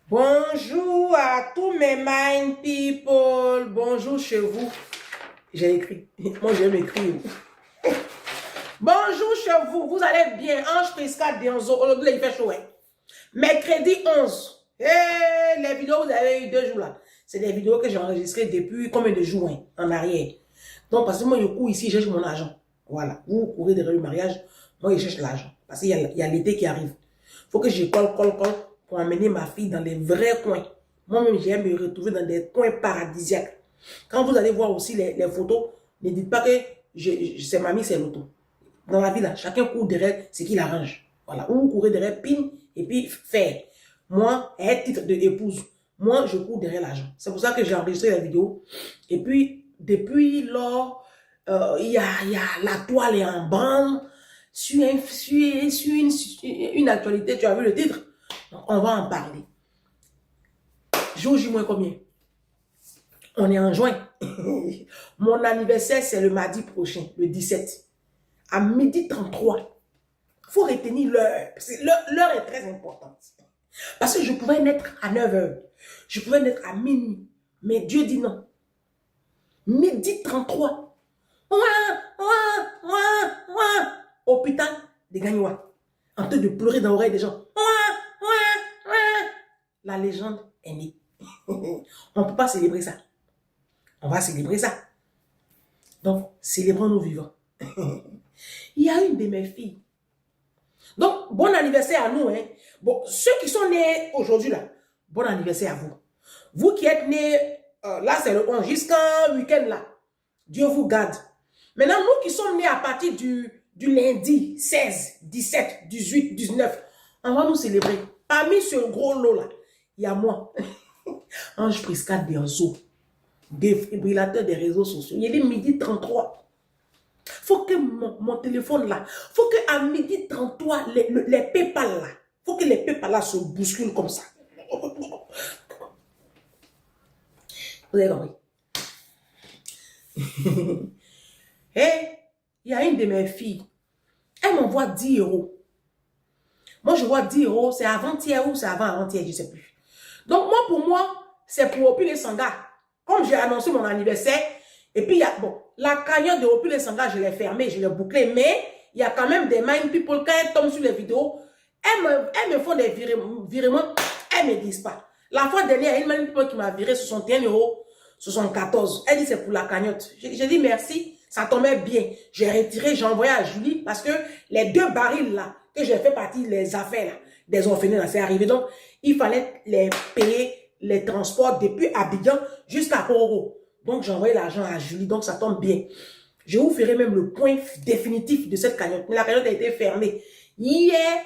Bonjour à tous mes mind people. Bonjour chez vous. J'ai écrit. Moi, j'aime écrire. Bonjour chez vous. Vous allez bien? Ange Prisca Dionzo. Aujourd'hui, il fait chaud. Mercredi 11. Les vidéos, vous avez eu 2 jours là. C'est des vidéos que j'ai enregistrées depuis combien de jours en arrière. Donc, parce que moi, je cours ici, je cherche mon argent. Voilà. Vous courez derrière le mariage. Moi, je cherche l'argent. Parce qu'il y a l'été qui arrive. Il faut que je colle pour amener ma fille dans les vrais coins. Moi-même, j'aime me retrouver dans des coins paradisiaques. Quand vous allez voir aussi les photos, ne dites pas que c'est mamie, c'est l'auto. Dans la vie, là, chacun court derrière ce qu'il arrange. Voilà. Ou vous courez derrière pin et puis faire. Moi, un titre de épouse. Moi, je cours derrière l'argent. C'est pour ça que j'ai enregistré la vidéo. Et puis, depuis lors, il y a la toile est en branle sur une actualité. Tu as vu le titre? Donc, on va en parler. Jour J moins combien? On est en juin. Mon anniversaire, c'est le mardi prochain, le 17. À 12h33. Il faut retenir l'heure. L'heure est très importante. Parce que je pouvais naître à 9h. Je pouvais naître à minuit. Mais Dieu dit non. 12h33. Hôpital des Gagnois. En train de pleurer dans l'oreille des gens. La légende est née. On ne peut pas célébrer ça. On va célébrer ça. Donc, célébrons nos vivants. Il y a une de mes filles. Donc, bon anniversaire à nous. Bon, ceux qui sont nés aujourd'hui, là, bon anniversaire à vous. Vous qui êtes nés, là, c'est le 11, jusqu'à week-end, là. Dieu vous garde. Maintenant, nous qui sommes nés à partir du lundi 16, 17, 18, 19, on va nous célébrer. Parmi ce gros lot, là, il y a moi. Ange Prisca Dionzo, défibrillateur des réseaux sociaux. Il est 12h33. Faut que mon téléphone là, faut que à 12h33, les PayPal là, faut que les PayPal là se bousculent comme ça. Vous avez compris? Il y a une de mes filles, elle m'envoie 10 euros. Moi, je vois 10 euros, c'est avant-hier ou c'est avant-avant-hier, je ne sais plus. Donc, pour moi, c'est pour Opile Sanga. Comme j'ai annoncé mon anniversaire, et puis, il y a, bon, la cagnotte de Opile Sanga, je l'ai fermée, je l'ai bouclée, mais il y a quand même des mind people, quand elles tombent sur les vidéos, elles me font des virements, elles ne me disent pas. La fois dernière, il y a une mind people qui m'a viré 61 euros, 74. Elle dit c'est pour la cagnotte. J'ai dit merci, ça tombait bien. J'ai retiré, j'ai envoyé à Julie, parce que les 2 barils là, que j'ai fait partie des affaires là, des orphelins là, c'est arrivé. Donc, il fallait les payer les transports depuis Abidjan jusqu'à Poro. Donc, j'ai envoyé l'argent à Julie. Donc, ça tombe bien. Je vous ferai même le point définitif de cette cagnotte. Mais la cagnotte a été fermée. Hier,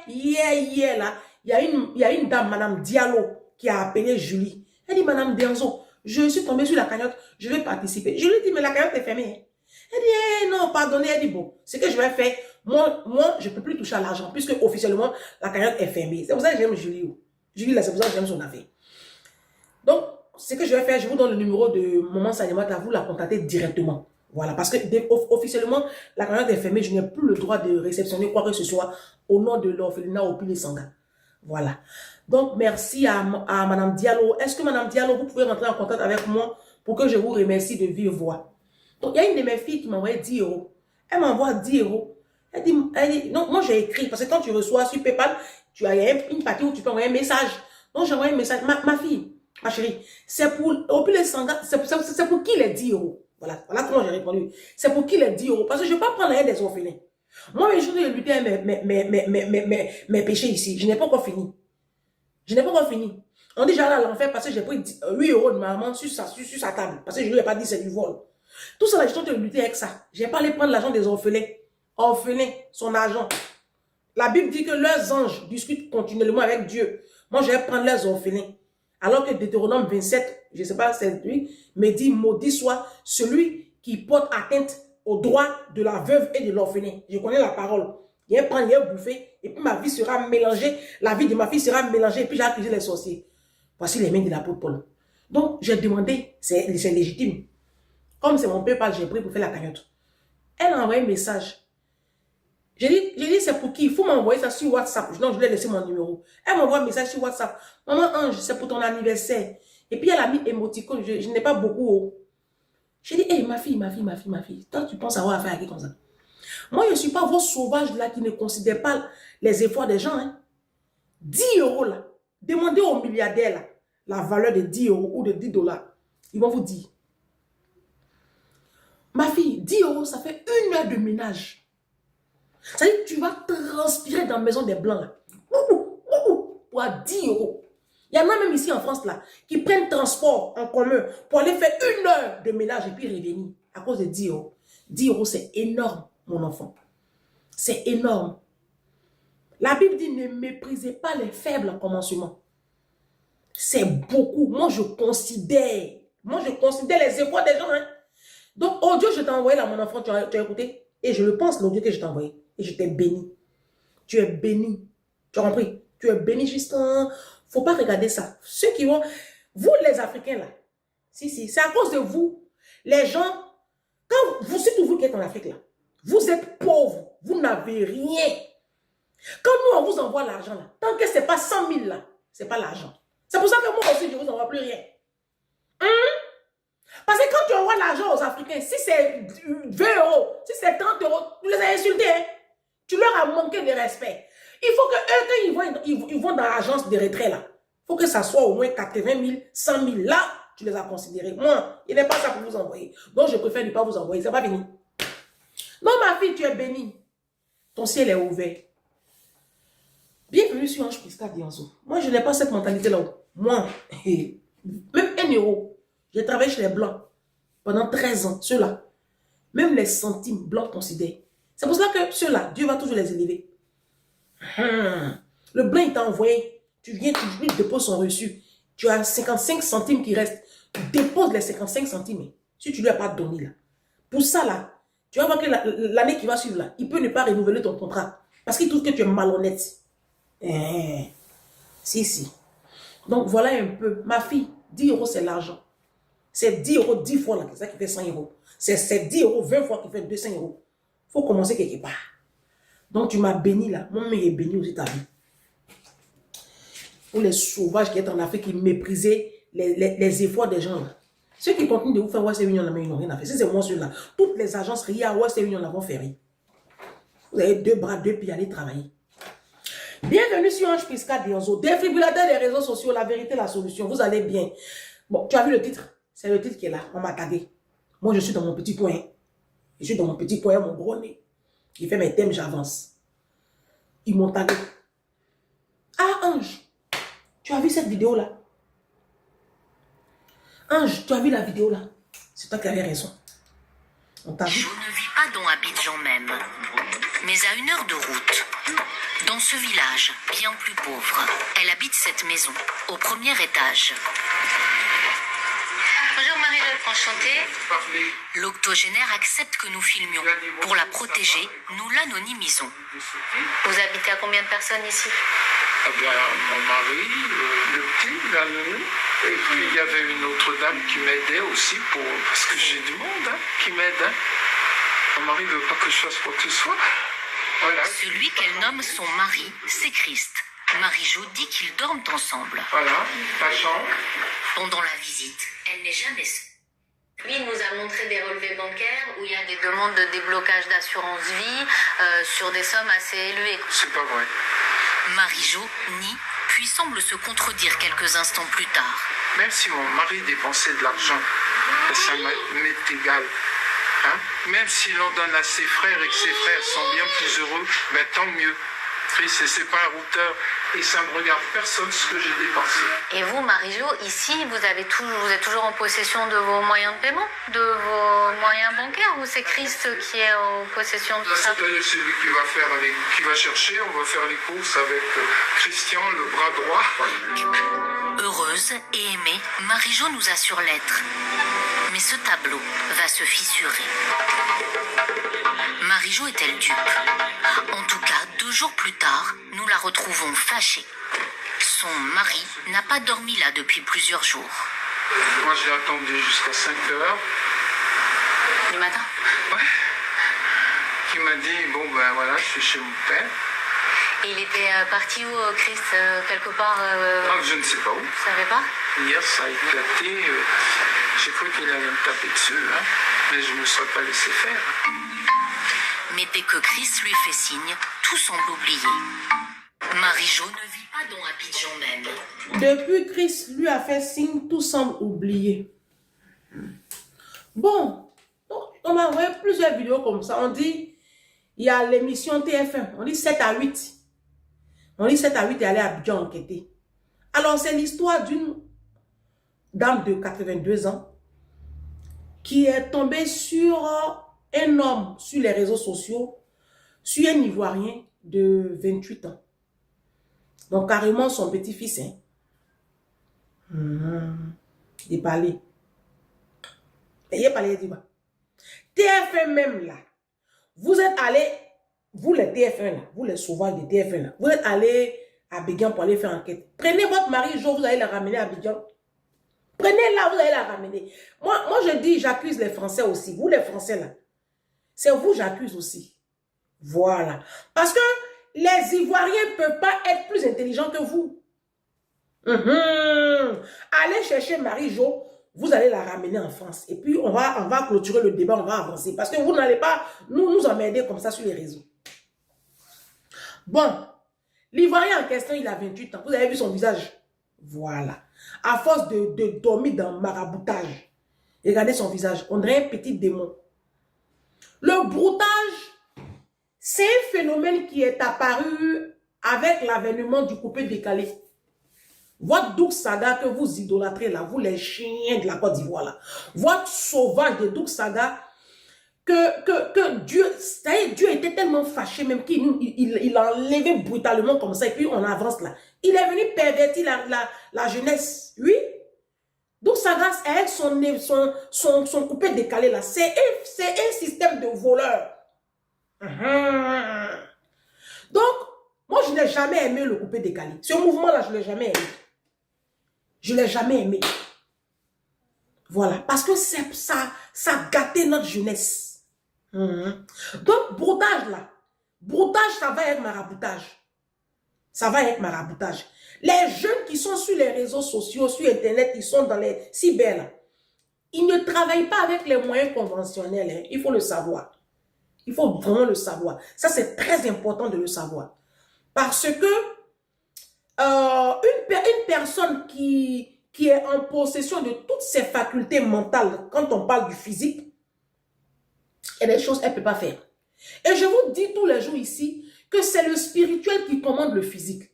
là, il y a une dame, Madame Diallo, qui a appelé Julie. Elle dit, Madame Dionzo, je suis tombée sur la cagnotte, je vais participer. Je lui dis, mais la cagnotte est fermée. Elle dit, non, pardonnez. Elle dit, bon, ce que je vais faire, moi, je ne peux plus toucher à l'argent, puisque officiellement, la cagnotte est fermée. C'est pour ça que j'aime Julie. Julie, là, c'est pour ça que j'aime son affaire. Donc, ce que je vais faire, je vous donne le numéro de Maman Salimata, vous la contactez directement. Voilà, parce que officiellement, la cagnotte est fermée, je n'ai plus le droit de réceptionner quoi que ce soit au nom de l'orphelinat Opile Sanga. Voilà. Donc, merci à Madame Diallo. Est-ce que Madame Diallo, vous pouvez rentrer en contact avec moi pour que je vous remercie de vive voix? Donc, il y a une de mes filles qui m'a envoyé 10 euros. Elle m'envoie 10 euros. Elle dit, non, moi j'ai écrit, parce que quand tu reçois sur PayPal, tu as une partie où tu peux envoyer un message. Donc, j'ai envoyé un message. Ma fille, ma chérie, c'est pour Opile Sanga, c'est pour qui les 10 euros? Voilà comment j'ai répondu. C'est pour qui les 10 euros? Parce que je ne vais pas prendre rien des orphelins. Moi, je suis de lutter avec mes péchés ici. Je n'ai pas encore fini. Je n'ai pas encore fini. On dit j'allais à l'enfer parce que j'ai pris 8 euros de ma maman sur sa table. Parce que je ne lui ai pas dit c'est du vol. Tout ça, je suis en train de lutter avec ça. Je n'ai pas allé prendre l'argent des orphelins. Orphelins, son argent. La Bible dit que leurs anges discutent continuellement avec Dieu. Moi, je vais prendre leurs orphelins. Alors que Deutéronome 27, je ne sais pas, c'est lui, me dit, maudit soit celui qui porte atteinte aux droits de la veuve et de l'orphelin. Je connais la parole. Il y a un pain, il y a un buffet, et puis ma vie sera mélangée, la vie de ma fille sera mélangée, et puis j'ai accusé les sorciers. Voici les mains de l'apôtre Paul. Donc, j'ai demandé, c'est légitime. Comme c'est mon PayPal, j'ai pris pour faire la cagnotte. Elle a envoyé un message. J'ai dit, c'est pour qui? Il faut m'envoyer ça sur WhatsApp. Non, je lui ai laissé mon numéro. Elle m'envoie un message sur WhatsApp. Maman Ange, c'est pour ton anniversaire. Et puis, elle a mis émoticône. Je n'ai pas beaucoup. Oh. J'ai dit, hé, ma fille. Toi, tu penses avoir affaire à qui comme ça? Moi, je ne suis pas vos sauvages là qui ne considèrent pas les efforts des gens. Hein. 10 euros là. Demandez aux milliardaires là, la valeur de 10 euros ou de 10 dollars. Ils vont vous dire. Ma fille, 10 euros, ça fait 1 heure de ménage. Ça veut dire que tu vas transpirer dans la maison des Blancs. Là. Pour 10 euros. Il y en a même ici en France là, qui prennent transport en commun pour aller faire 1 heure de ménage et puis revenir à cause de 10 euros. 10 euros, c'est énorme, mon enfant. C'est énorme. La Bible dit, ne méprisez pas les faibles en commencement. C'est beaucoup. Moi, je considère les efforts des gens. Hein. Donc, audio, je t'ai envoyé là, mon enfant, tu as écouté. Et je le pense, l'audio que je t'ai envoyé. Et je t'ai béni. Tu es béni. Tu as compris? Tu es béni, Justin. Faut pas regarder ça. Ceux qui vont... Vous, les Africains, là. Si, c'est à cause de vous. Les gens... Quand vous, surtout vous qui êtes en Afrique, là. Vous êtes pauvres. Vous n'avez rien. Quand nous, on vous envoie l'argent, là. Tant que ce n'est pas 100 000, là. Ce n'est pas l'argent. C'est pour ça que moi aussi, je ne vous envoie plus rien. Parce que quand tu envoies l'argent aux Africains, si c'est 20 euros, si c'est 30 euros, tu les as insultés. Hein? Tu leur as manqué de respect. Il faut que eux, quand ils vont dans l'agence de retrait, là, il faut que ça soit au moins 80 000, 100 000. Là, tu les as considérés. Moi, il n'est pas ça pour vous envoyer. Donc, je préfère ne pas vous envoyer. C'est pas fini. Non, ma fille, tu es bénie. Ton ciel est ouvert. Bienvenue sur Ange Prisca Dianzo. Moi, je n'ai pas cette mentalité-là. Moi, même 1 euro. J'ai travaillé chez les Blancs pendant 13 ans. Ceux-là, même les centimes Blancs considèrent. C'est pour ça que ceux-là, Dieu va toujours les élever. Le Blanc, il t'a envoyé. Tu viens, tu lui déposes son reçu. Tu as 55 centimes qui restent. Tu déposes les 55 centimes. Si tu ne lui as pas donné là. Pour ça là, tu vas voir que l'année qui va suivre là, il peut ne pas renouveler ton contrat. Parce qu'il trouve que tu es malhonnête. Si. Donc voilà un peu. Ma fille, 10 euros c'est l'argent. C'est 10 euros 10 fois là, c'est ça qui fait 100 euros. C'est 10 euros 20 fois qui fait 200 euros. Il faut commencer quelque part. Donc tu m'as béni là. Mon mère est béni aussi ta vie. Pour les sauvages qui étaient en Afrique, qui méprisaient les efforts des gens là. Ceux qui continuent de vous faire Western Union, ils n'ont rien à faire. Si c'est moi celui-là, toutes les agences RIA Western Union là vont faire rien. Vous avez 2 bras, 2 pieds, allez travailler. Bienvenue sur Ange Prisca Dianzo. Défibrillateur des réseaux sociaux, la vérité, la solution. Vous allez bien. Bon, tu as vu le titre? C'est le titre qui est là. On m'a tagué. Moi, je suis dans mon petit coin. Je suis dans mon petit coin, mon gros nez. Il fait mes thèmes, j'avance. Ils m'ont tagué. Ah, Ange, tu as vu cette vidéo-là? Ange, tu as vu la vidéo-là? C'est toi qui avais raison. On t'a vu? Je ne vis pas dans Abidjan même, mais à 1 heure de route. Dans ce village, bien plus pauvre, elle habite cette maison, au 1er étage. Bonjour Marie-Laure, enchantée. L'octogénaire accepte que nous filmions. Pour la protéger, nous l'anonymisons. Vous habitez à combien de personnes ici? Mon mari, le petit, la nounou, et puis il y avait une autre dame qui m'aidait aussi, parce que j'ai du monde qui m'aide. Mon mari ne veut pas que je fasse quoi que ce soit. Voilà. Celui qu'elle nomme son mari, c'est Christ. Marie-Jo dit qu'ils dorment ensemble. Voilà, la chambre. Pendant la visite, elle n'est jamais seule. Lui, il nous a montré des relevés bancaires où il y a des demandes de déblocage d'assurance vie sur des sommes assez élevées. C'est pas vrai. Marie-Jo nie, puis semble se contredire quelques instants plus tard. Même si mon mari dépensait de l'argent, ça m'est égal. Hein? Même s'il en donne à ses frères et que ses frères sont bien plus heureux, ben tant mieux. Chris, c'est pas un routeur et ça ne regarde personne ce que j'ai dépensé. Et vous, Marie-Jo, ici, vous êtes toujours en possession de vos moyens de paiement, de vos moyens bancaires, ou c'est Christ qui est en possession de tout ça? C'est lui qui va chercher, on va faire les courses avec Christian, le bras droit. Heureuse et aimée, Marie-Jo nous assure l'être. Mais ce tableau va se fissurer. Marie-Jo est-elle dupe? En tout cas, 2 jours plus tard, nous la retrouvons fâchée. Son mari n'a pas dormi là depuis plusieurs jours. Moi, j'ai attendu jusqu'à 5 heures. Du matin? Ouais. il m'a dit, bon ben voilà, je suis chez mon père. Et il était parti où, Christ? Quelque part Ah, je ne sais pas où. Vous savez pas? Hier, ça a éclaté. J'ai cru qu'il allait me taper dessus, hein, mais je ne me serais pas laissé faire. Mais dès que Chris lui fait signe, tout semble oublié. Marie-Jo ne vit pas dans Abidjan même. Depuis Chris lui a fait signe, tout semble oublié. Bon, donc, on m'a envoyé plusieurs vidéos comme ça. On dit, il y a l'émission TF1. On dit 7 à 8. On dit 7 à 8 et aller à Abidjan enquêter. Alors, c'est l'histoire d'une dame de 82 ans qui est tombée sur un homme sur les réseaux sociaux, sur un Ivoirien de 28 ans. Donc, carrément, son petit-fils, hein. Il parlait. Il parlait, il dit, TF1 même là, vous êtes allés, vous les TF1 là, vous les sauvages des TF1 là, vous êtes allés à Abidjan pour aller faire enquête. Prenez votre Marie-Jo, vous allez la ramener à Abidjan. Prenez-la, vous allez la ramener. Moi je dis, j'accuse les Français aussi. Vous les Français là, c'est vous j'accuse aussi. Voilà. Parce que les Ivoiriens ne peuvent pas être plus intelligents que vous. Allez chercher Marie-Jo, vous allez la ramener en France. Et puis, on va clôturer le débat, on va avancer. Parce que vous n'allez pas nous emmerder comme ça sur les réseaux. Bon, l'Ivoirien en question, il a 28 ans. Vous avez vu son visage? Voilà. À force de dormir dans le maraboutage. Regardez son visage. On dirait un petit démon. Le broutage, c'est un phénomène qui est apparu avec l'avènement du coupé décalé. Votre Douk Saga que vous idolâtrez là, vous les chiens de la Côte d'Ivoire là, votre sauvage de Douk Saga, que Dieu, Dieu était tellement fâché même qu'il a enlevé brutalement comme ça et puis on avance là. Il est venu pervertir la jeunesse, oui. Douk Saga avec son coupé décalé là, c'est un système de voleurs. Donc, moi je n'ai jamais aimé le coupé décalé. Ce mouvement là, je ne l'ai jamais aimé. Je ne l'ai jamais aimé. Voilà. Parce que ça gâtait notre jeunesse. Donc, broutage là. Broutage, ça va être maraboutage. Ça va être maraboutage. Les jeunes qui sont sur les réseaux sociaux, sur Internet, ils sont dans les cyber là. Ils ne travaillent pas avec les moyens conventionnels. Hein. Il faut le savoir. Il faut vraiment le savoir. Ça, c'est très important de le savoir. Parce que une personne qui est en possession de toutes ses facultés mentales, quand on parle du physique, il y a des choses qu'elle ne peut pas faire. Et je vous dis tous les jours ici que c'est le spirituel qui commande le physique.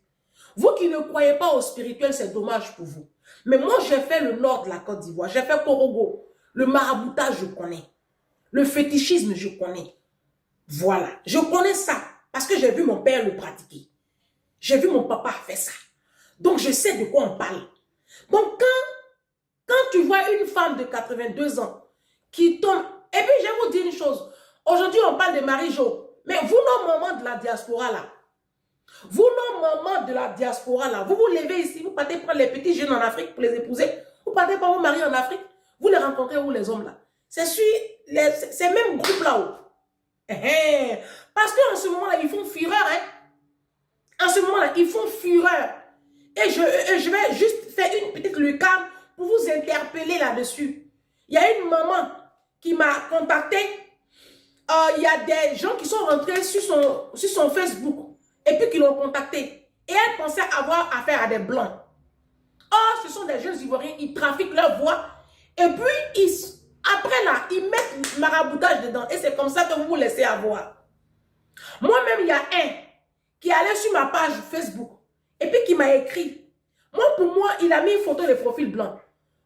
Vous qui ne croyez pas au spirituel, c'est dommage pour vous. Mais moi, j'ai fait le nord de la Côte d'Ivoire. J'ai fait Korogo. Le maraboutage, je connais. Le fétichisme, je connais. Voilà. Je connais ça parce que j'ai vu mon père le pratiquer. J'ai vu mon papa faire ça. Donc, je sais de quoi on parle. Donc, quand tu vois une femme de 82 ans qui tombe... Et puis, je vais vous dire une chose. Aujourd'hui, on parle de Marie-Jo. Mais vous, nos mamans de la diaspora, là, vous, nos mamans de la diaspora, là, vous vous levez ici, vous partez prendre les petits jeunes en Afrique pour les épouser. Vous partez pas vos maris en Afrique. Vous les rencontrez où, les hommes, là? C'est sur ces mêmes groupes là-haut. Parce qu'en ce moment-là, ils font fureur, hein? En ce moment-là, ils font fureur. Et je vais juste faire une petite lucarne pour vous interpeller là-dessus. Il y a une maman qui m'a contacté. Il y a des gens qui sont rentrés sur son Facebook et puis qui l'ont contacté. Et elle pensait avoir affaire à des blancs. Or, ce sont des jeunes Ivoiriens, ils trafiquent leur voix. Et puis, après là, ils mettent maraboutage dedans. Et c'est comme ça que vous vous laissez avoir. Moi-même, il y a un qui allait sur ma page Facebook et puis qui m'a écrit. Moi, pour moi, il a mis une photo de profil blanc.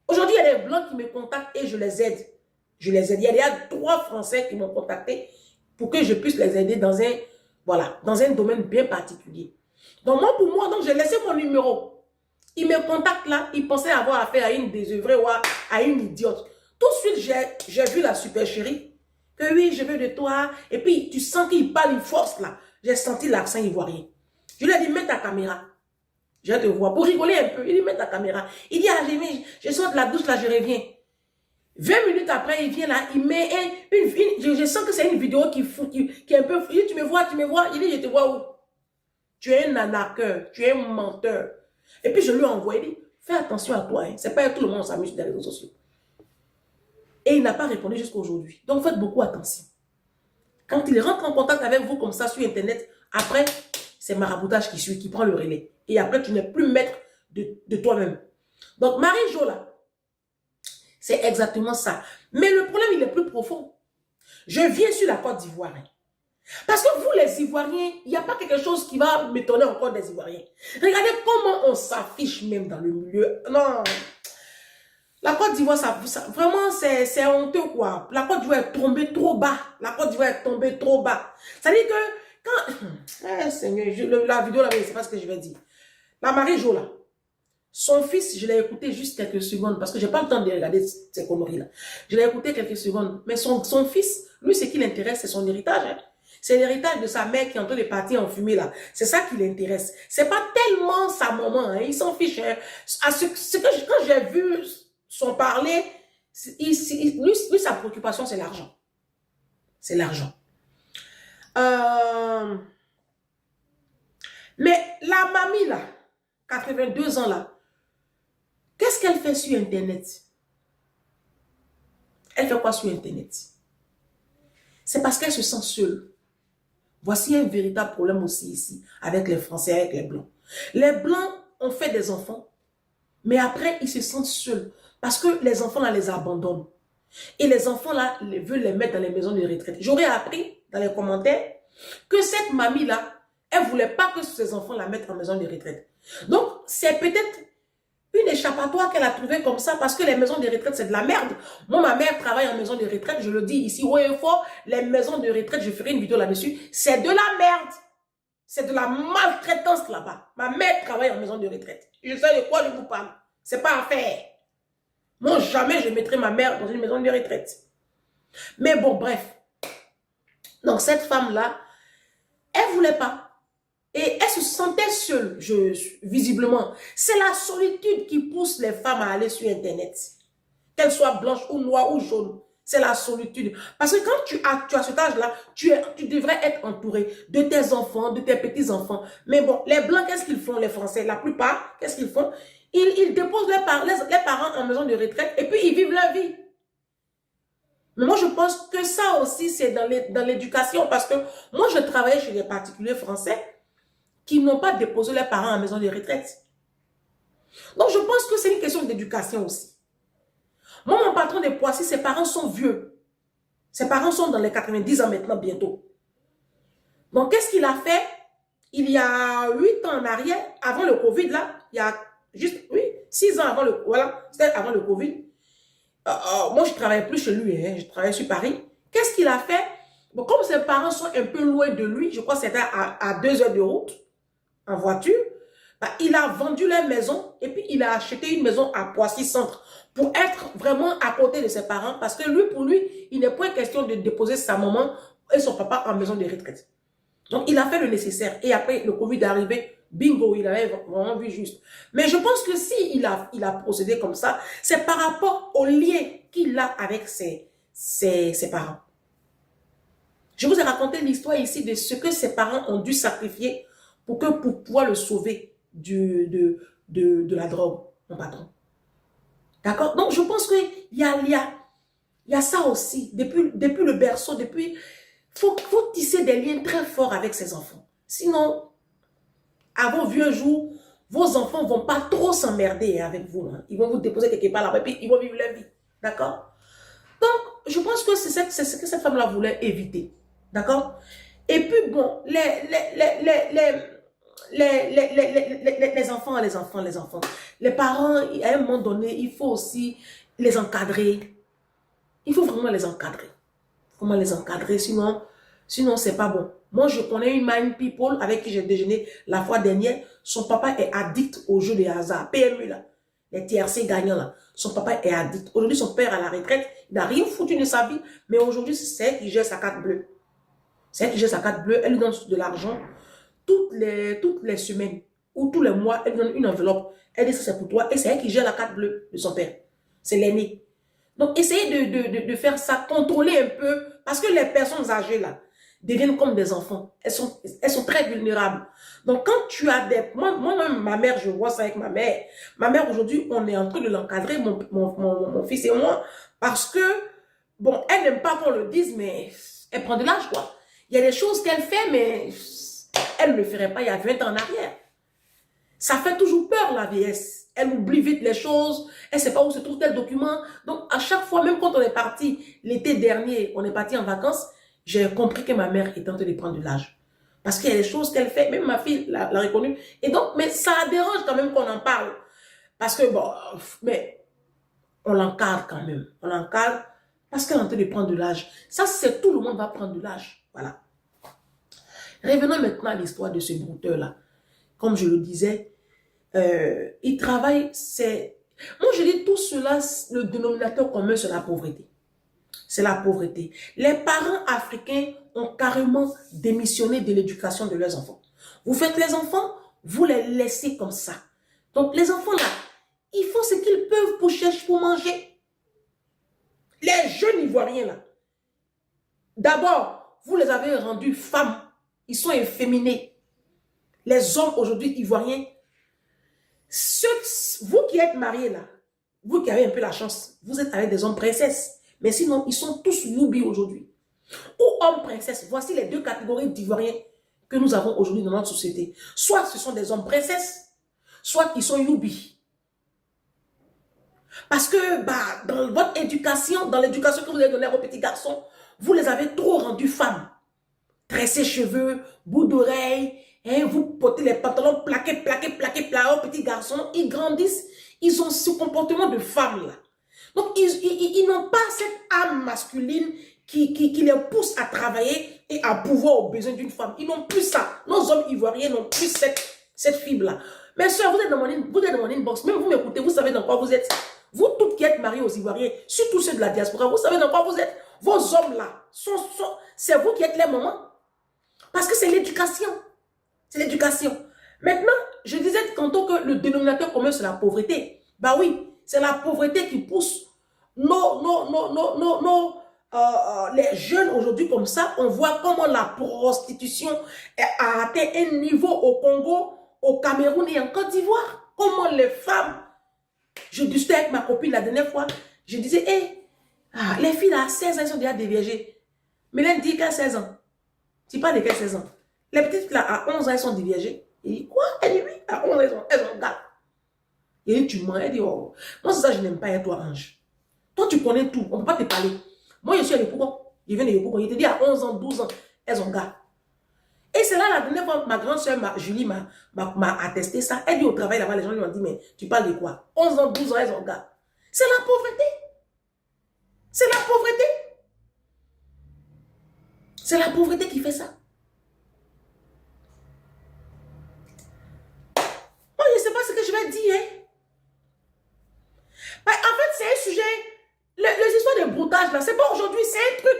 Aujourd'hui, il y a des blancs qui me contactent et je les aide. Je les aide. Il y a 3 Français qui m'ont contacté pour que je puisse les aider dans un domaine bien particulier. Donc, moi, pour moi, donc j'ai laissé mon numéro. Il me contacte là, il pensait avoir affaire à une désœuvrée ou à une idiote. Tout de suite, j'ai vu la super chérie. Que oui, je veux de toi. Et puis, tu sens qu'il parle une force là. J'ai senti l'accent ivoirien. Je lui ai dit, mets ta caméra. Je vais te voir. Pour rigoler un peu, il dit, mets ta caméra. Il dit, ah, je sors de la douche là, je reviens. 20 minutes après, il vient là, il met je sens que c'est une vidéo qui est un peu... Il dit, tu me vois? Il dit, je te vois où? Tu es un arnaqueur, tu es un menteur. Et puis je lui ai envoyé, il dit, fais attention à toi, hein. C'est pas tout le monde s'amuse sur les réseaux sociaux. Et il n'a pas répondu jusqu'à aujourd'hui. Donc faites beaucoup attention. Quand il rentre en contact avec vous comme ça sur Internet, après, c'est maraboutage qui prend le relais. Et après, tu n'es plus maître de toi-même. Donc Marie-Jo là, c'est exactement ça. Mais le problème, il est plus profond. Je viens sur la Côte d'Ivoire. Hein. Parce que vous, les Ivoiriens, il n'y a pas quelque chose qui va m'étonner encore des Ivoiriens. Regardez comment on s'affiche même dans le milieu. Non. La Côte d'Ivoire, vraiment, c'est honteux, quoi. La Côte d'Ivoire est tombée trop bas. La Côte d'Ivoire est tombée trop bas. Ça veut dire que quand... Seigneur, la vidéo, là, c'est pas ce que je vais dire. La Marie-Jo, là, son fils, je l'ai écouté juste quelques secondes parce que je n'ai pas le temps de regarder ces conneries-là. Je l'ai écouté quelques secondes. Mais son fils, lui, ce qui l'intéresse, c'est son héritage. Hein. C'est l'héritage de sa mère qui est en train de partir en fumée, là. C'est ça qui l'intéresse. C'est pas tellement sa maman, hein. Il s'en fiche. Hein. Quand j'ai vu son parler, lui, sa préoccupation, c'est l'argent. C'est l'argent. Mais la mamie, là, 82 ans, là, qu'est-ce qu'elle fait sur Internet? Elle fait quoi sur Internet? C'est parce qu'elle se sent seule. Voici un véritable problème aussi ici, avec les Français, avec les Blancs. Les Blancs ont fait des enfants, mais après, ils se sentent seuls. Parce que les enfants, là, les abandonnent. Et les enfants, là, veulent les mettre dans les maisons de retraite. J'aurais appris dans les commentaires que cette mamie-là, elle ne voulait pas que ses enfants la mettent en maison de retraite. Donc, c'est peut-être une échappatoire qu'elle a trouvée comme ça parce que les maisons de retraite, c'est de la merde. Moi, ma mère travaille en maison de retraite, je le dis ici haut et fort, les maisons de retraite, je ferai une vidéo là-dessus, c'est de la merde. C'est de la maltraitance là-bas. Ma mère travaille en maison de retraite. Je sais de quoi je vous parle. C'est pas à faire. Moi, jamais je mettrai ma mère dans une maison de retraite. Mais bon, bref. Donc, cette femme-là, elle ne voulait pas. Et elle se sentait seule, visiblement. C'est la solitude qui pousse les femmes à aller sur Internet. Qu'elles soient blanches ou noires ou jaunes. C'est la solitude. Parce que quand tu as cet âge-là, tu devrais être entouré de tes enfants, de tes petits-enfants. Mais bon, les Blancs, qu'est-ce qu'ils font, les Français? La plupart, qu'est-ce qu'ils font? Ils déposent les parents en maison de retraite et puis ils vivent leur vie. Mais moi, je pense que ça aussi, c'est dans l'éducation. Parce que moi, je travaillais chez les particuliers français qui n'ont pas déposé leurs parents en maison de retraite. Donc, je pense que c'est une question d'éducation aussi. Moi, mon patron de Poissy, ses parents sont vieux. Ses parents sont dans les 90 ans maintenant, bientôt. Donc, qu'est-ce qu'il a fait? Il y a 8 ans en arrière, avant le Covid, là, il y a juste, oui, 6 ans avant le, voilà, c'était avant le Covid. Moi, je ne travaillais plus chez lui, hein, je travaillais sur Paris. Qu'est-ce qu'il a fait? Bon, comme ses parents sont un peu loin de lui, je crois que c'était à 2 heures de route, en voiture, bah, il a vendu la maison et puis il a acheté une maison à Poissy Centre pour être vraiment à côté de ses parents parce que lui, pour lui, il n'est pas question de déposer sa maman et son papa en maison de retraite. Donc, il a fait le nécessaire et après, le Covid est arrivé, bingo, il avait vraiment vu juste. Mais je pense que si il a procédé comme ça, c'est par rapport au lien qu'il a avec ses parents. Je vous ai raconté l'histoire ici de ce que ses parents ont dû sacrifier pour pouvoir le sauver de la drogue, mon patron. D'accord? Donc, je pense qu'il y a ça aussi. Depuis le berceau, faut tisser des liens très forts avec ses enfants. Sinon, à vos vieux jours, vos enfants ne vont pas trop s'emmerder avec vous. Hein. Ils vont vous déposer quelque part là-bas et puis ils vont vivre leur vie. D'accord? Donc, je pense que c'est ce que cette femme-là voulait éviter. D'accord? Et puis, bon, les enfants. Les parents, à un moment donné, il faut aussi les encadrer. Il faut vraiment les encadrer. Comment les encadrer? Sinon c'est pas bon. Moi, je connais une mind people avec qui j'ai déjeuné la fois dernière. Son papa est addict aux jeux de hasard. PMU, là. Les TRC gagnants, là. Son papa est addict. Aujourd'hui, son père à la retraite, il n'a rien foutu de sa vie. Mais aujourd'hui, c'est elle qui gère sa carte bleue. C'est elle qui gère sa carte bleue. Elle lui donne de l'argent. Toutes les semaines ou tous les mois, elle donne une enveloppe. Elle dit ça c'est pour toi et c'est elle qui gère la carte bleue de son père. C'est l'aîné. Donc, essayez de faire ça, contrôler un peu, parce que les personnes âgées, là, deviennent comme des enfants. Elles sont très vulnérables. Donc, quand tu as des... Moi-même, ma mère, je vois ça avec ma mère. Ma mère, aujourd'hui, on est en train de l'encadrer, mon fils et moi, parce que, bon, elle n'aime pas qu'on le dise, mais elle prend de l'âge, quoi. Il y a des choses qu'elle fait, mais elle ne le ferait pas il y a 20 ans en arrière. Ça fait toujours peur, la vieillesse. Elle oublie vite les choses. Elle ne sait pas où se trouve tel document. Donc, à chaque fois, même quand on est parti, l'été dernier, on est parti en vacances, j'ai compris que ma mère est en train de prendre de l'âge. Parce qu'il y a des choses qu'elle fait, même ma fille l'a reconnue. Et donc, mais ça la dérange quand même qu'on en parle. Parce que, bon, mais on l'encadre quand même. On l'encadre parce qu'elle est en train de prendre de l'âge. Ça, c'est tout le monde va prendre de l'âge. Voilà. Revenons maintenant à l'histoire de ce brouteur-là. Comme je le disais, il travaille, c'est... Moi, je dis tout cela, le dénominateur commun, c'est la pauvreté. C'est la pauvreté. Les parents africains ont carrément démissionné de l'éducation de leurs enfants. Vous faites les enfants, vous les laissez comme ça. Donc, les enfants là, ils font ce qu'ils peuvent pour chercher, pour manger. Les jeunes Ivoiriens là, d'abord, vous les avez rendus femmes. Ils sont efféminés. Les hommes aujourd'hui Ivoiriens, vous qui êtes mariés là, vous qui avez un peu la chance, vous êtes avec des hommes princesses. Mais sinon, ils sont tous youbi aujourd'hui. Ou hommes princesses, voici les deux catégories d'Ivoiriens que nous avons aujourd'hui dans notre société. Soit ce sont des hommes princesses, soit ils sont youbi. Parce que dans votre éducation, dans l'éducation que vous avez donnée à vos petits garçons, vous les avez trop rendus femmes. Tressés cheveux, bout d'oreilles, hein, vous portez les pantalons plaqués, aux petits garçons, ils grandissent, ils ont ce comportement de femme là. Donc, ils n'ont pas cette âme masculine qui les pousse à travailler et à pouvoir aux besoins d'une femme. Ils n'ont plus ça. Nos hommes ivoiriens n'ont plus cette fibre-là. Mes soeurs, vous êtes dans mon inbox. Même vous m'écoutez, vous savez dans quoi vous êtes. Vous toutes qui êtes mariés aux Ivoiriens, surtout ceux de la diaspora, vous savez dans quoi vous êtes. Vos hommes-là, c'est vous qui êtes les mamans. Parce que c'est l'éducation. C'est l'éducation. Maintenant, je disais tantôt que le dénominateur commun, c'est la pauvreté. Bah oui, c'est la pauvreté qui pousse les jeunes aujourd'hui comme ça. On voit comment la prostitution a atteint un niveau au Congo, au Cameroun et en Côte d'Ivoire. Comment les femmes... Je discutais avec ma copine la dernière fois. Je disais, les filles à 16 ans, elles sont déjà déviégées. Mais elle dit qu'à 16 ans. Tu parles de quel 16 ans? Les petites là, à 11 ans, elles sont déviégées. Il dit, quoi? Elle dit, oui, à 11 ans, elles ont gars. Il dit, tu mens. Elle dit, oh, moi, c'est ça, je n'aime pas être toi, ange. Toi, tu connais tout. On ne peut pas te parler. Moi, je suis à Yopougon. Je viens de Yopougon. Il te dit, à 11 ans, 12 ans, elles ont gars. Et c'est là, la dernière fois, ma grande soeur, Julie, m'a attesté ça. Elle dit au travail là-bas, les gens lui ont dit, mais tu parles de quoi? 11 ans, 12 ans, elles ont gars. C'est la pauvreté. C'est la pauvreté. C'est la pauvreté qui fait ça. Moi, je ne sais pas ce que je vais dire. Hein. En fait, c'est un sujet, les histoires de broutage, là, c'est pas aujourd'hui, c'est un truc.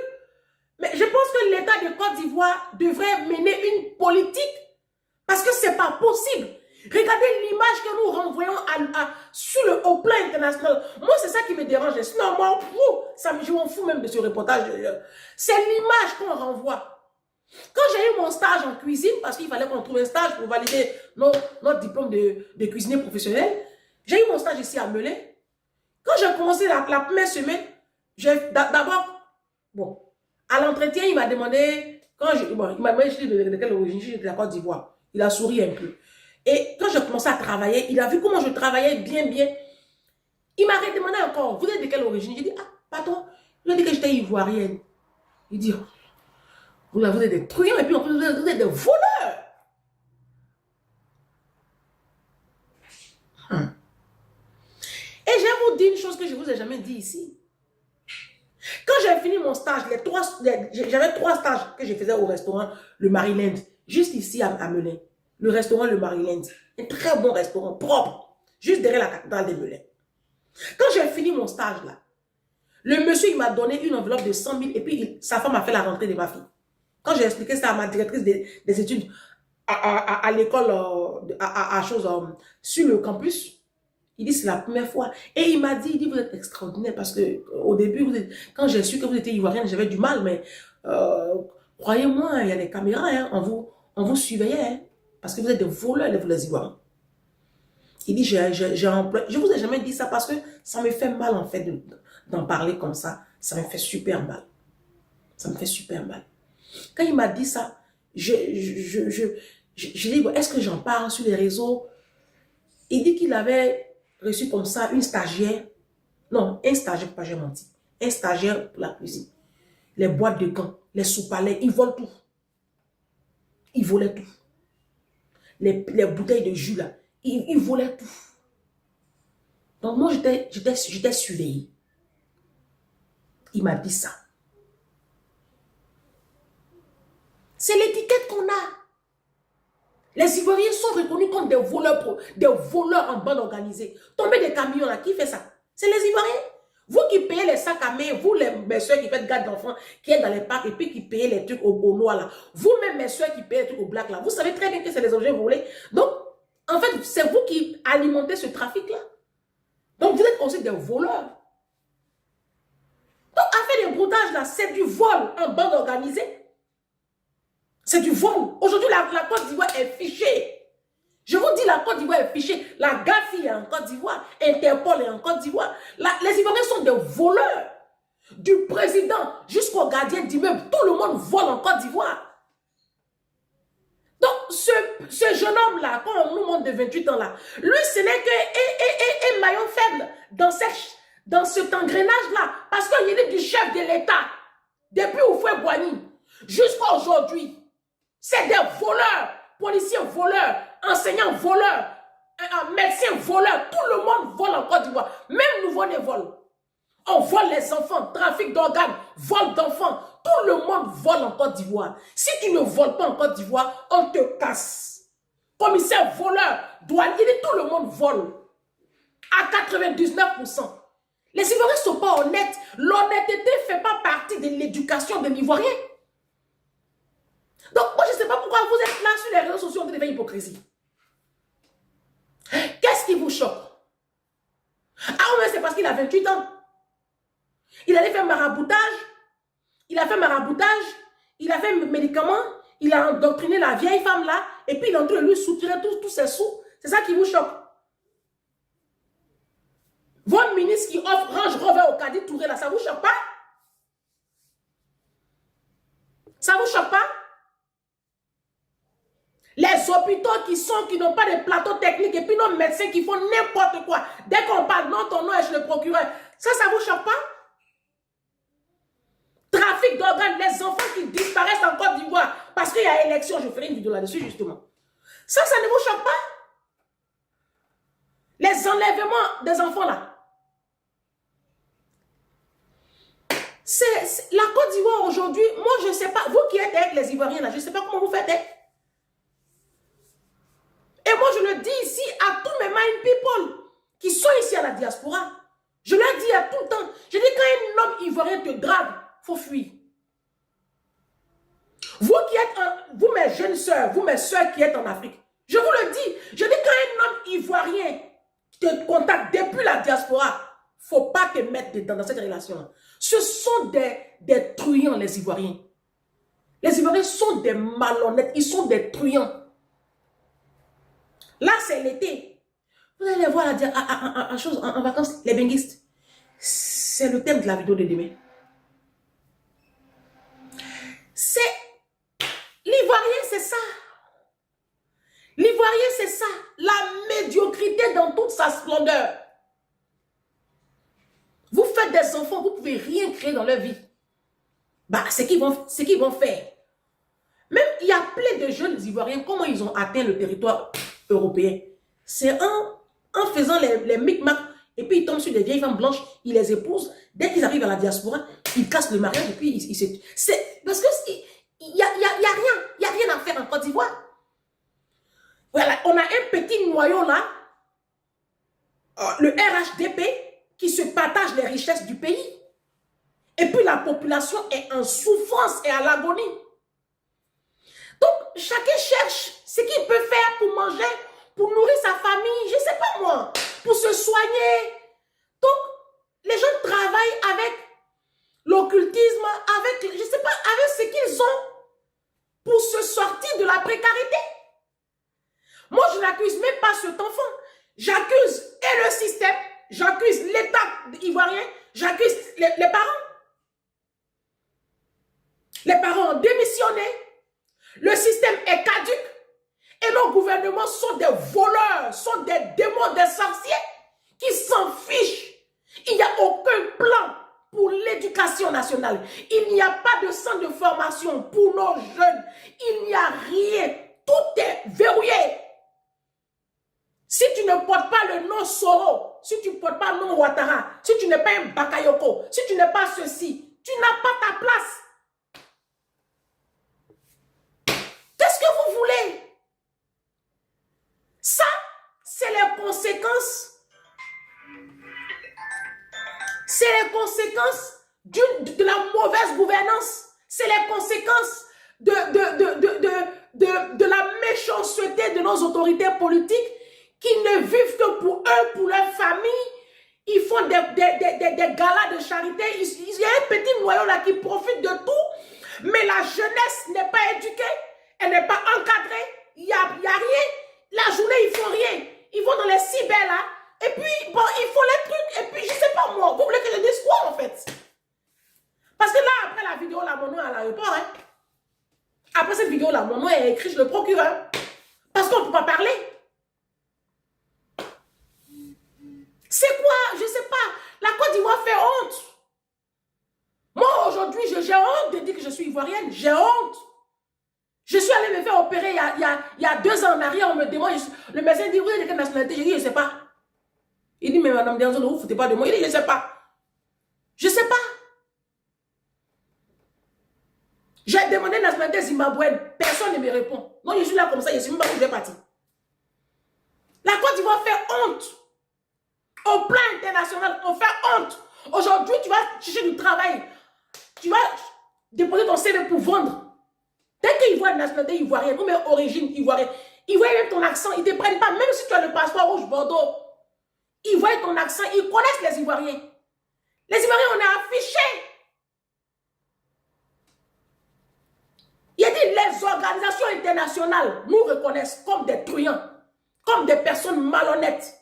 Mais je pense que l'État de Côte d'Ivoire devrait mener une politique parce que c'est pas possible. Regardez l'image que nous renvoyons au plan international. Moi, c'est ça qui me dérange. Sinon, moi, je m'en fous même de ce reportage. C'est l'image qu'on renvoie. Quand j'ai eu mon stage en cuisine, parce qu'il fallait qu'on trouve un stage pour valider notre diplôme de cuisinier professionnel, j'ai eu mon stage ici à Melun. Quand j'ai commencé la première semaine, d'abord, bon, à l'entretien, il m'a demandé, il m'a demandé de quelle origine, je suis de la Côte d'Ivoire. Il a souri un peu. Et quand j'ai commencé à travailler, il a vu comment je travaillais bien. Il m'a redemandé encore, vous êtes de quelle origine? J'ai dit, pardon, il a dit que j'étais ivoirienne. Il dit, vous êtes des truands et puis en plus, vous êtes des voleurs. Et je vais vous dire une chose que je ne vous ai jamais dit ici. Quand j'ai fini mon stage, j'avais 3 stages que je faisais au restaurant Le Maryland, juste ici à Melun. Le restaurant Le Maryland, un très bon restaurant, propre, juste derrière la cathédrale de Melun. Quand j'ai fini mon stage là, le monsieur il m'a donné une enveloppe de 100 000 et puis sa femme a fait la rentrée de ma fille. Quand j'ai expliqué ça à ma directrice des études à l'école, sur le campus, Il dit, c'est la première fois. Et il m'a dit, il dit, vous êtes extraordinaire parce que au début, quand j'ai su que vous étiez ivoirienne, j'avais du mal, mais croyez-moi, il y a des caméras, hein, on vous surveillait, hein, parce que vous êtes des voleurs, les Ivoiriens. Il dit, je vous ai jamais dit ça parce que ça me fait mal, en fait, d'en parler comme ça. Ça me fait super mal. Ça me fait super mal. Quand il m'a dit ça, je dis, est-ce que j'en parle sur les réseaux? Il dit qu'il avait reçu comme ça une stagiaire. Non, un stagiaire, pas j'ai menti. Un stagiaire pour la cuisine. Les boîtes de gants, les sous-palais, ils volent tout. Ils volaient tout. Les bouteilles de jus là, ils volaient tout. Donc moi, j'étais surveillée. Il m'a dit ça. C'est l'étiquette qu'on a. Les Ivoiriens sont reconnus comme des voleurs en bande organisée. Tomber des camions là, qui fait ça? C'est les Ivoiriens. Vous qui payez les sacs à main, vous mes soeurs qui faites garde d'enfants, qui êtes dans les parcs et puis qui payez les trucs au noir là. Vous-même mes soeurs qui payez les trucs au black là. Vous savez très bien que c'est des objets volés. Donc, en fait, c'est vous qui alimentez ce trafic là. Donc, vous êtes aussi des voleurs. Donc, affaire de broutage là, c'est du vol en bande organisée. C'est du vol. Aujourd'hui, la Côte d'Ivoire est fichée. Je vous dis, la Côte d'Ivoire est fichée. La GAFI est en Côte d'Ivoire. Interpol est en Côte d'Ivoire. Les Ivoiriens sont des voleurs. Du président jusqu'au gardien d'immeuble. Tout le monde vole en Côte d'Ivoire. Donc, ce jeune homme-là, quand on nous montre de 28 ans là, lui, ce n'est que un maillon faible dans cet engrenage-là. Parce qu'il est du chef de l'État. Depuis Houphouët-Boigny jusqu'à aujourd'hui. C'est des voleurs, policiers voleurs, enseignants voleurs, médecins voleurs. Tout le monde vole en Côte d'Ivoire. Même nouveau-nés volent. On vole les enfants, trafic d'organes, vol d'enfants. Tout le monde vole en Côte d'Ivoire. Si tu ne voles pas en Côte d'Ivoire, on te casse. Commissaire voleur, douanier, tout le monde vole. À 99%. Les Ivoiriens ne sont pas honnêtes. L'honnêteté ne fait pas partie de l'éducation de l'Ivoirien. Donc, moi, je ne sais pas pourquoi vous êtes là sur les réseaux sociaux en train de faire hypocrisie. Qu'est-ce qui vous choque? Ah, mais c'est parce qu'il a 28 ans. Il allait faire maraboutage. Il a fait maraboutage. Il a fait médicaments. Il a endoctriné la vieille femme là. Et puis, il est en train de lui soutirer tous ses sous. C'est ça qui vous choque. Votre ministre qui offre Range Rover au Cadi Touré là, ça vous choque pas? Ça vous choque pas? Les hôpitaux qui n'ont pas de plateau technique et puis nos médecins qui font n'importe quoi. Dès qu'on parle, non, ton nom est le procureur. Ça vous choque pas? Trafic d'organes, les enfants qui disparaissent en Côte d'Ivoire parce qu'il y a élection. Je ferai une vidéo là-dessus justement. Ça ne vous choque pas? Les enlèvements des enfants là. C'est la Côte d'Ivoire aujourd'hui. Moi, je ne sais pas. Vous qui êtes avec les Ivoiriens là, je ne sais pas comment vous faites. Et moi, je le dis ici à tous mes mind people qui sont ici à la diaspora. Je leur dis à tout le temps. Je dis quand un homme ivoirien te drague, il faut fuir. Vous qui êtes, vous mes jeunes soeurs, vous mes soeurs qui êtes en Afrique, je vous le dis. Je dis quand un homme ivoirien te contacte depuis la diaspora, il ne faut pas te mettre dedans dans cette relation. Ce sont des truands, les Ivoiriens. Les Ivoiriens sont des malhonnêtes, ils sont des truands. Là, c'est l'été. Vous allez voir en vacances, les benguistes. C'est le thème de la vidéo de demain. L'Ivoirien, c'est ça. L'Ivoirien, c'est ça. La médiocrité dans toute sa splendeur. Vous faites des enfants, vous ne pouvez rien créer dans leur vie. Bah, c'est qu'ils vont faire. Même, il y a plein de jeunes Ivoiriens, comment ils ont atteint le territoire européen? C'est en faisant les micmacs, et puis ils tombent sur des vieilles femmes blanches, ils les épousent. Dès qu'ils arrivent à la diaspora, ils cassent le mariage, et puis ils se... Parce que il n'y a rien à faire en Côte d'Ivoire. Voilà, on a un petit noyau là, le RHDP, qui se partage les richesses du pays. Et puis la population est en souffrance et à l'agonie. Donc, chacun cherche ce qu'il peut faire pour manger, pour nourrir sa famille, je ne sais pas moi, pour se soigner. Donc, les gens travaillent avec l'occultisme, avec, je sais pas, avec ce qu'ils ont pour se sortir de la précarité. Moi, je n'accuse même pas cet enfant. J'accuse et le système, j'accuse l'État ivoirien, j'accuse les parents. Les parents ont démissionné. Le système est caduque. Et nos gouvernements sont des voleurs, sont des démons, des sorciers qui s'en fichent. Il n'y a aucun plan pour l'éducation nationale. Il n'y a pas de centre de formation pour nos jeunes. Il n'y a rien. Tout est verrouillé. Si tu ne portes pas le nom Soro, si tu ne portes pas le nom Ouattara, si tu n'es pas un Bakayoko, si tu n'es pas ceci, tu n'as pas ta place. Qu'est-ce que vous voulez? Ça, c'est les conséquences. C'est les conséquences de la mauvaise gouvernance. C'est les conséquences de la méchanceté de nos autorités politiques qui ne vivent que pour eux, pour leur famille. Ils font des galas de charité. Il y a un petit noyau là qui profite de tout. Mais la jeunesse n'est pas éduquée. Elle n'est pas encadrée. Il n'y a rien. La journée, ils font rien. Ils vont dans les cyber là. Et puis, bon, ils font les trucs. Et puis, je sais pas moi. Vous voulez que je dise quoi en fait? Parce que là, après la vidéo, là, mon nom est à l'aéroport. Hein? Après cette vidéo là, mon nom est écrit chez le procureur. Parce qu'on ne peut pas parler. C'est quoi? Je ne sais pas. La Côte d'Ivoire fait honte. Moi, aujourd'hui, j'ai honte de dire que je suis ivoirienne. J'ai honte. Je suis allée me faire opérer il y a 2 ans en arrière. On me demande, le médecin dit, oui, de quelle nationalité? Je dis, je ne sais pas. Il dit, mais madame Dianzo, ne vous foutez pas de moi. Il dit, je ne sais pas. Je ne sais pas. J'ai demandé la nationalité zimbabwéenne. Personne ne me répond. Non, je suis là comme ça. Je ne sais même pas où je vais partir. La Côte d'Ivoire fait honte. Au plan international, on fait honte. Aujourd'hui, tu vas chercher du travail. Tu vas déposer ton CV pour vendre. Dès qu'ils voient une nationalité ivoirienne, ou même origine ivoirienne, ils voient même ton accent, ils ne te prennent pas, même si tu as le passeport rouge Bordeaux. Ils voient ton accent, ils connaissent les Ivoiriens. Les Ivoiriens, on est affichés. Il a dit, les organisations internationales nous reconnaissent comme des truands, comme des personnes malhonnêtes.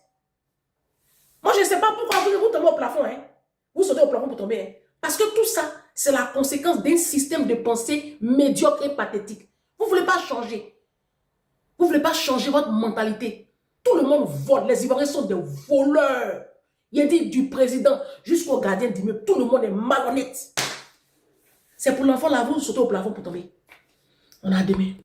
Moi, je ne sais pas pourquoi vous tombez au plafond. Hein? Vous sautez au plafond pour tomber. Hein? Parce que tout ça, c'est la conséquence d'un système de pensée médiocre et pathétique. Vous ne voulez pas changer. Vous ne voulez pas changer votre mentalité. Tout le monde vole. Les Ivoiriens sont des voleurs. Il a dit du président jusqu'au gardien d'immeuble. Tout le monde est malhonnête. C'est pour l'enfant là, vous sautez au plafond pour tomber. On a demain.